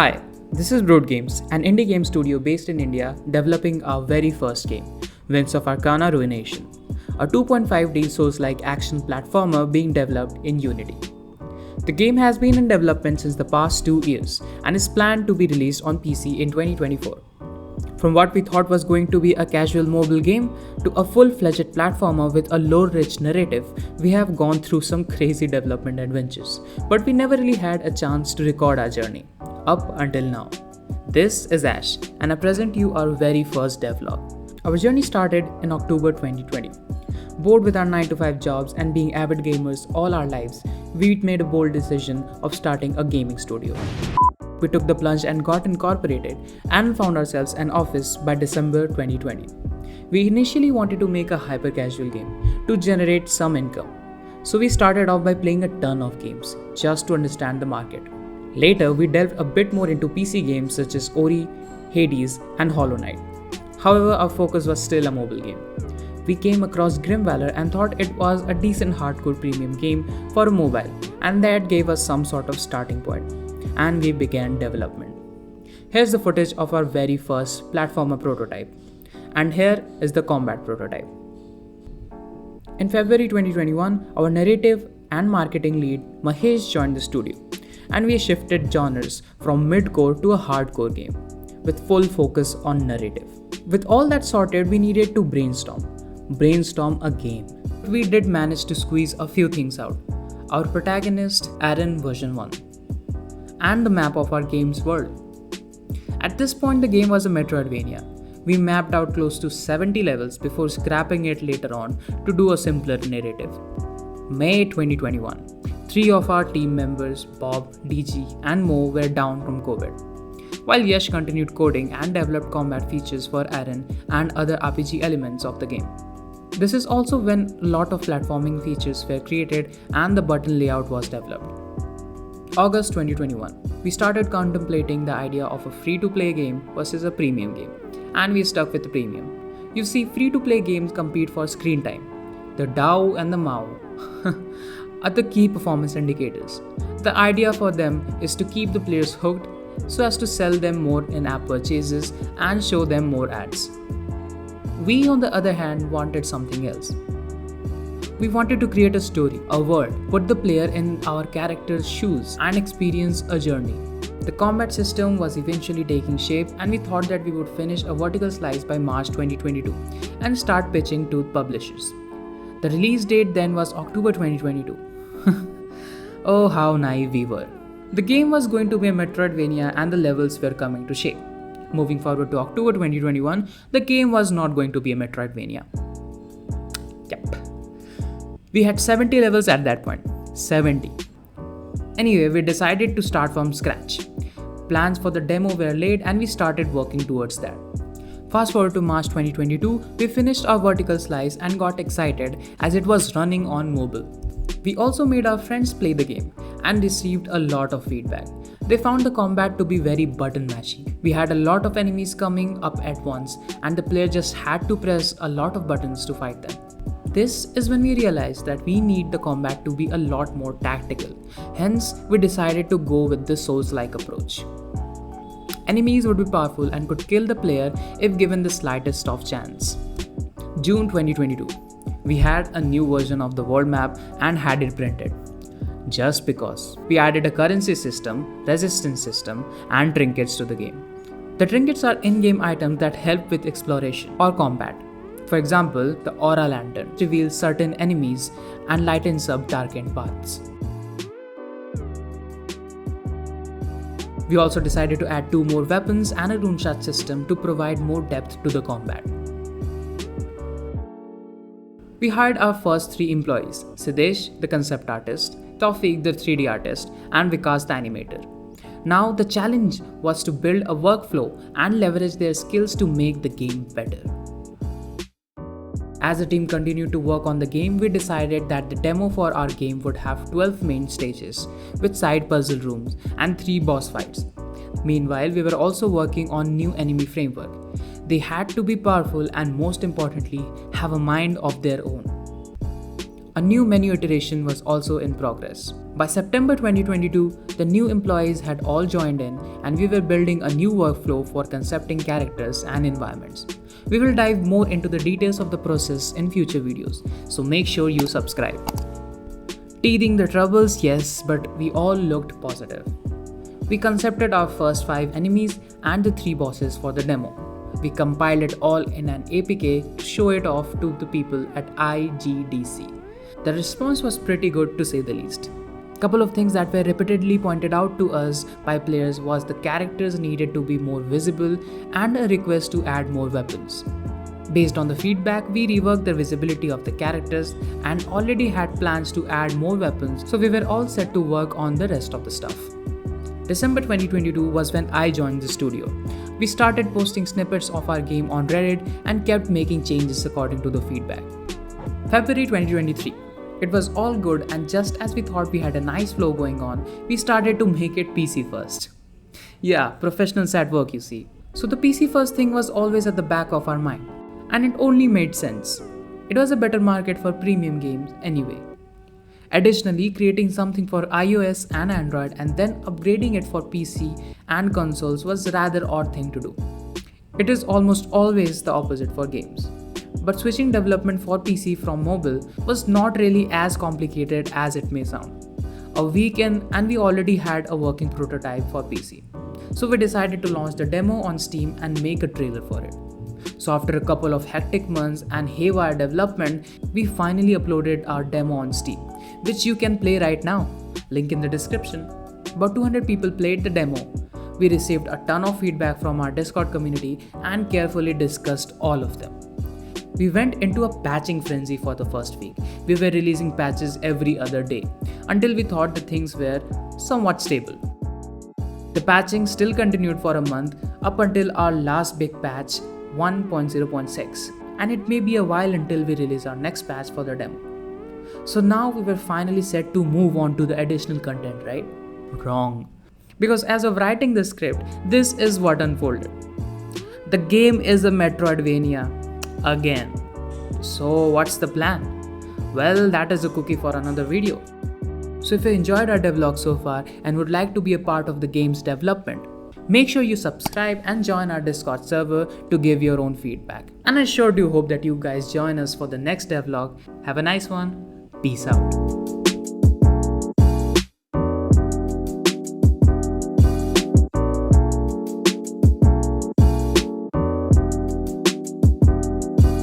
Hi, this is Brewed Games, an indie game studio based in India developing our very first game, Winds of Arcana Ruination, a 2.5D Souls-like action platformer being developed in Unity. The game has been in development since the past 2 years and is planned to be released on PC in 2024. From what we thought was going to be a casual mobile game to a full-fledged platformer with a lore-rich narrative, we have gone through some crazy development adventures, but we never really had a chance to record our journey, up until now. This is Ash, and I present you our very first devlog. Our journey started in October 2020. Bored with our 9-to-5 jobs and being avid gamers all our lives, we made a bold decision of starting a gaming studio. We took the plunge and got incorporated and found ourselves an office by December 2020. We initially wanted to make a hyper-casual game to generate some income. So we started off by playing a ton of games just to understand the market. Later, we delved a bit more into PC games such as Ori, Hades, and Hollow Knight. However, our focus was still a mobile game. We came across Grim Valor and thought it was a decent hardcore premium game for a mobile, and that gave us some sort of starting point. And we began development. Here's the footage of our very first platformer prototype. And here is the combat prototype. In February 2021, our narrative and marketing lead Mahesh joined the studio, and we shifted genres from mid-core to a hardcore game, with full focus on narrative. With all that sorted, we needed to brainstorm a game. We did manage to squeeze a few things out. Our protagonist, Aaron version 1. And the map of our game's world. At this point, the game was a Metroidvania. We mapped out close to 70 levels before scrapping it later on to do a simpler narrative. May 2021. 3 of our team members, Bob, DG, and Mo, were down from COVID, while Yash continued coding and developed combat features for Aaron and other RPG elements of the game. This is also when a lot of platforming features were created and the button layout was developed. August 2021, we started contemplating the idea of a free-to-play game versus a premium game, and we stuck with the premium. You see, free-to-play games compete for screen time. The DAO and the MAU are the key performance indicators. The idea for them is to keep the players hooked so as to sell them more in-app purchases and show them more ads. We, on the other hand, wanted something else. We wanted to create a story, a world, put the player in our character's shoes and experience a journey. The combat system was eventually taking shape, and we thought that we would finish a vertical slice by March 2022 and start pitching to publishers. The release date then was October 2022. Oh, how naive we were. The game was going to be a Metroidvania and the levels were coming to shape. Moving forward to October 2021, the game was not going to be a Metroidvania. Yep. We had 70 levels at that point. 70. Anyway, we decided to start from scratch. Plans for the demo were laid and we started working towards that. Fast forward to March 2022, we finished our vertical slice and got excited as it was running on mobile. We also made our friends play the game and received a lot of feedback. They found the combat to be very button mashy. We had a lot of enemies coming up at once and the player just had to press a lot of buttons to fight them. This is when we realized that we need the combat to be a lot more tactical. Hence, we decided to go with the Souls-like approach. Enemies would be powerful and could kill the player if given the slightest of chance. June 2022. We had a new version of the world map and had it printed. Just because. We added a currency system, resistance system, and trinkets to the game. The trinkets are in-game items that help with exploration or combat. For example, the Aura Lantern reveals certain enemies and lightens up darkened paths. We also decided to add 2 more weapons and a rune shard system to provide more depth to the combat. We hired our first 3 employees, Siddesh, the concept artist, Tawfiq, the 3D artist, and Vikas, the animator. Now the challenge was to build a workflow and leverage their skills to make the game better. As the team continued to work on the game, we decided that the demo for our game would have 12 main stages with side puzzle rooms and 3 boss fights. Meanwhile, we were also working on new enemy framework. They had to be powerful and most importantly, have a mind of their own. A new menu iteration was also in progress. By September 2022, the new employees had all joined in and we were building a new workflow for concepting characters and environments. We will dive more into the details of the process in future videos, so make sure you subscribe. Teething the troubles, yes, but we all looked positive. We concepted our first 5 enemies and the 3 bosses for the demo. We compiled it all in an APK to show it off to the people at IGDC. The response was pretty good to say the least. Couple of things that were repeatedly pointed out to us by players was the characters needed to be more visible and a request to add more weapons. Based on the feedback, we reworked the visibility of the characters and already had plans to add more weapons, so we were all set to work on the rest of the stuff. December 2022 was when I joined the studio. We started posting snippets of our game on Reddit and kept making changes according to the feedback. February 2023. It was all good, and just as we thought we had a nice flow going on, we started to make it PC first. Yeah, professionals at work, you see. So the PC first thing was always at the back of our mind, and it only made sense. It was a better market for premium games anyway. Additionally, creating something for iOS and Android and then upgrading it for PC and consoles was a rather odd thing to do. It is almost always the opposite for games. But switching development for PC from mobile was not really as complicated as it may sound. A week in and we already had a working prototype for PC. So we decided to launch the demo on Steam and make a trailer for it. So after a couple of hectic months and haywire development, we finally uploaded our demo on Steam, which you can play right now. Link in the description. About 200 people played the demo. We received a ton of feedback from our Discord community and carefully discussed all of them. We went into a patching frenzy for the first week. We were releasing patches every other day until we thought the things were somewhat stable. The patching still continued for a month up until our last big patch 1.0.6, and it may be a while until we release our next patch for the demo. So now we were finally set to move on to the additional content, right? Wrong. Because as of writing the script, this is what unfolded. The game is a Metroidvania. Again. So what's the plan? Well, that is a cookie for another video. So if you enjoyed our devlog so far and would like to be a part of the game's development, make sure you subscribe and join our Discord server to give your own feedback. And I sure do hope that you guys join us for the next devlog. Have a nice one. Peace out.